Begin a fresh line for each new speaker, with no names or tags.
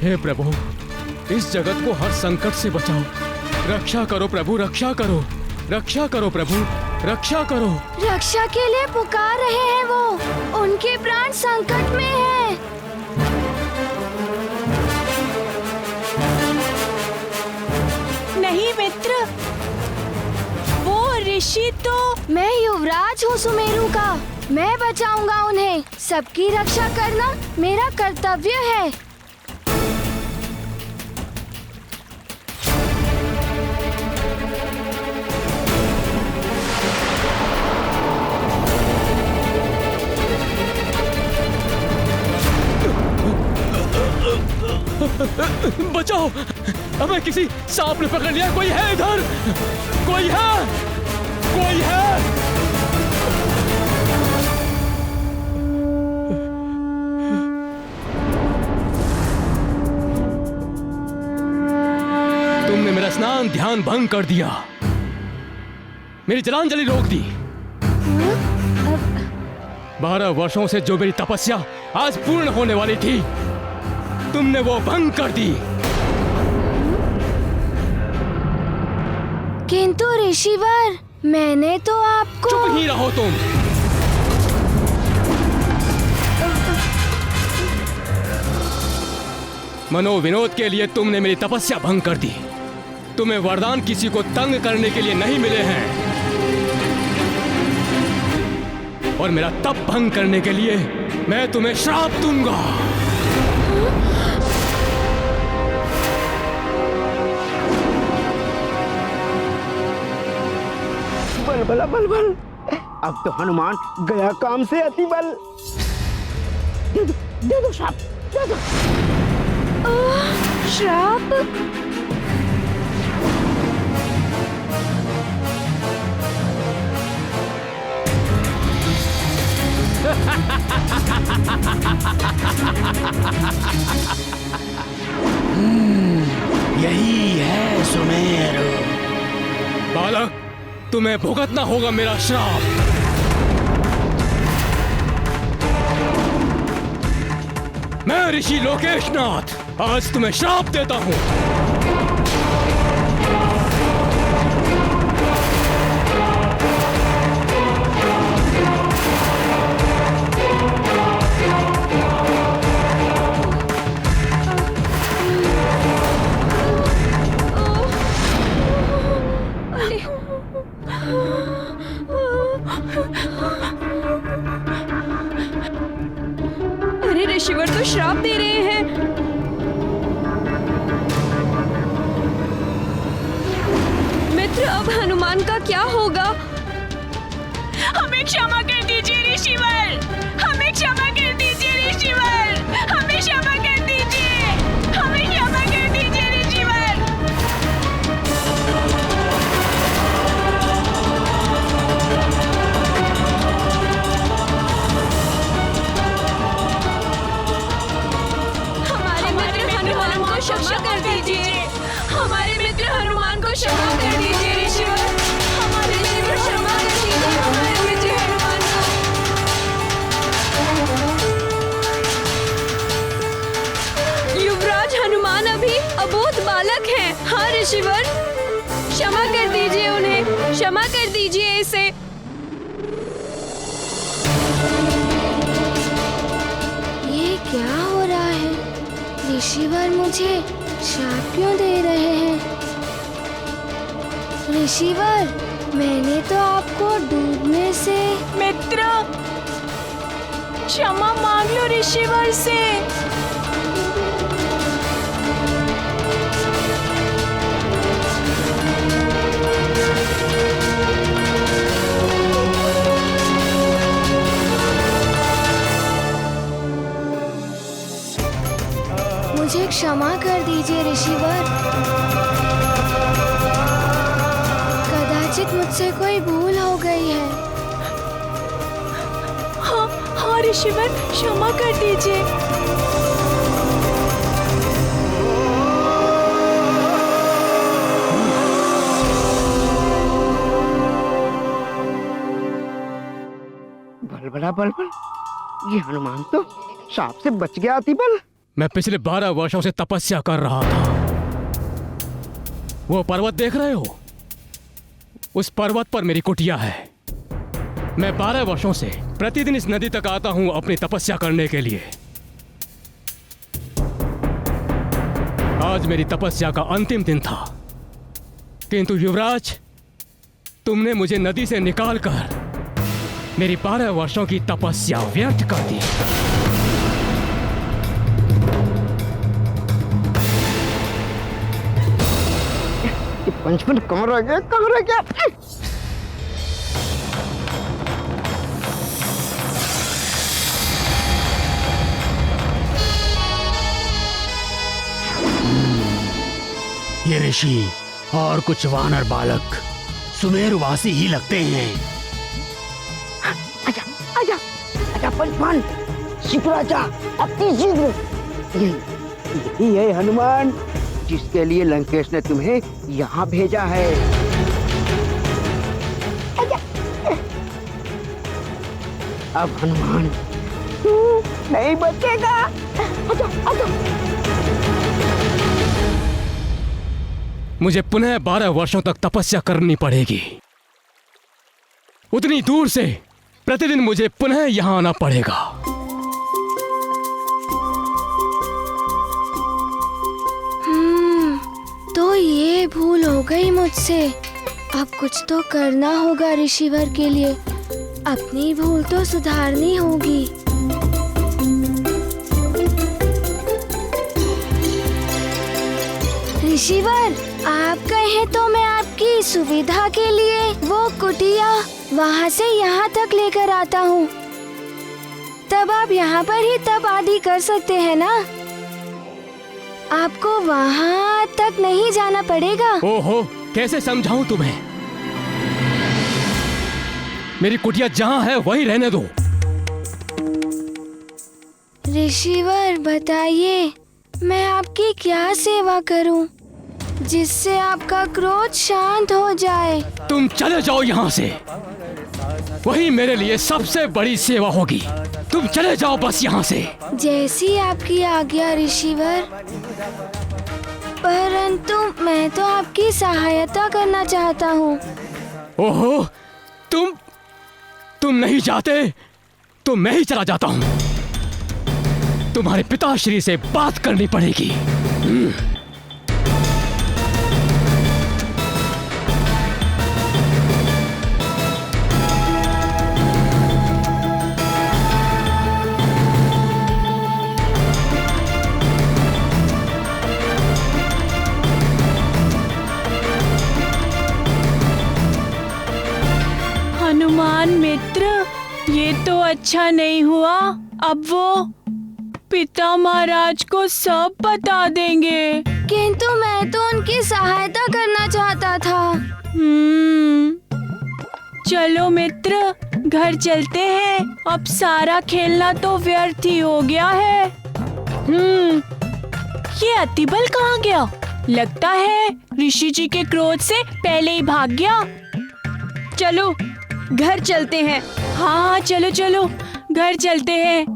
हे प्रभु, इस जगत को हर संकट से बचाओ। रक्षा करो प्रभु, रक्षा करो, रक्षा करो प्रभु, रक्षा करो।
रक्षा के लिए पुकार रहे हैं वो, उनके प्राण संकट में हैं।
नहीं मित्र, वो ऋषि तो
मैं युवराज हूँ सुमेरु का, मैं बचाऊंगा उन्हें। सबकी रक्षा करना मेरा कर्तव्य है।
बचाओ, हमें किसी सांप ने पकड़ लिया। कोई है इधर? कोई है? कोई है? तुमने मेरा स्नान ध्यान भंग कर दिया, मेरी जलांजलि रोक दी। 12 वर्षों से जो मेरी तपस्या आज पूर्ण होने वाली थी, तुमने वो भंग कर दी।
किंतु ऋषिवर, मैंने तो आपको।
चुप ही रहो तुम। मनोविनोद के लिए तुमने मेरी तपस्या भंग कर दी। तुम्हें वरदान किसी को तंग करने के लिए नहीं मिले हैं, और मेरा तप भंग करने के लिए मैं तुम्हें श्राप दूंगा।
बल बल बल, अब तो हनुमान गया काम से अति बल। दे दो श्राप, दे दो।
श्राप?
यही है सुमेरु।
बालक, तुम्हें भुगतना होगा मेरा श्राप। मैं ऋषि लोकेशनाथ आज तुम्हें श्राप देता हूं।
अरे ऋषिवर तो श्राप दे रहे हैं। मित्र, अब हनुमान का क्या होगा? हमें क्षमा कर दीजिए ऋषिवर, हमें क्षमा कर दीजिए ऋषिवर, हमें क्षमा कर दीजिए, हमें क्षमा कर दीजिए ऋषिवर। हमारे मित्र हनुमान को क्षमा कर दीजिए, हमारे मित्र हनुमान को क्षमा कर दीजिए ऋषिवर, हमारे मित्र क्षमा कर दीजिए हमारे मित्र हनुमान को। युवराज हनुमान अभी अबोध बालक हैं। हाँ ऋषिवर, क्षमा कर दीजिए उन्हें, क्षमा कर दीजिए इसे।
ये क्या हो रहा है? ऋषिवर मुझे श्राप क्यों दे रहे हैं? ऋषिवर, मैंने तो आपको डूबने से।
मित्र, क्षमा मांग लो ऋषिवर से।
मुझे क्षमा कर दीजिए ऋषिवर। कदाचित मुझसे कोई भूल हो गई है।
हाँ ऋषिवर, क्षमा कर दीजिए।
बल बड़ा बल बल, ये हनुमान तो सांप से बच गया अति बल।
मैं पिछले 12 वर्षों से तपस्या कर रहा था। वो पर्वत देख रहे हो? उस पर्वत पर मेरी कुटिया है। मैं 12 वर्षों से प्रतिदिन इस नदी तक आता हूं अपनी तपस्या करने के लिए। आज मेरी तपस्या का अंतिम दिन था, किंतु युवराज, तुमने मुझे नदी से निकालकर मेरी 12 वर्षों की तपस्या व्यर्थ कर दी।
पंचमन कहाँ रह गया, कहाँ रह गया?
ये ऋषि और कुछ वानर बालक सुमेरुवासी ही लगते हैं।
आजा आजा आजा पंचमन, शीघ्र आजा, अति शीघ्र। यही है हनुमान जिसके लिए लंकेश ने तुम्हें यहाँ भेजा है। आजा। अब हनुमान तू नहीं बचेगा। आजा आजा।
मुझे पुनः 12 वर्षों तक तपस्या करनी पड़ेगी। उतनी दूर से प्रतिदिन मुझे पुनः यहां आना पड़ेगा।
तो ये भूल हो गई मुझसे। अब कुछ तो करना होगा ऋषिवर के लिए। अपनी भूल तो सुधारनी होगी। ऋषिवर, आप कहें तो मैं आपकी सुविधा के लिए वो कुटिया वहाँ से यहाँ तक लेकर आता हूँ। तब आप यहाँ पर ही तप आदि कर सकते हैं ना? आपको वहाँ तक नहीं जाना पड़ेगा।
ओहो, कैसे समझाऊं तुम्हें? मेरी कुटिया जहाँ है वहीं रहने दो।
ऋषिवर, बताइए मैं आपकी क्या सेवा करूं जिससे आपका क्रोध शांत हो जाए?
तुम चले जाओ यहाँ से, वही मेरे लिए सबसे बड़ी सेवा होगी। तुम चले जाओ बस यहाँ से।
जैसी आपकी आज्ञा ऋषिवर, परंतु मैं तो आपकी सहायता करना चाहता हूँ।
ओहो, तुम नहीं जाते तो मैं ही चला जाता हूँ। तुम्हारे पिताश्री से बात करनी पड़ेगी।
हनुमान मित्र, ये तो अच्छा नहीं हुआ। अब वो पिता महाराज को सब बता देंगे।
किंतु मैं तो उनकी सहायता करना चाहता था।
चलो मित्र, घर चलते हैं। अब सारा खेलना तो व्यर्थ ही हो गया है। ये अतिबल कहाँ गया? लगता है ऋषि जी के क्रोध से पहले ही भाग गया। चलो घर चलते हैं। हाँ चलो चलो घर चलते हैं।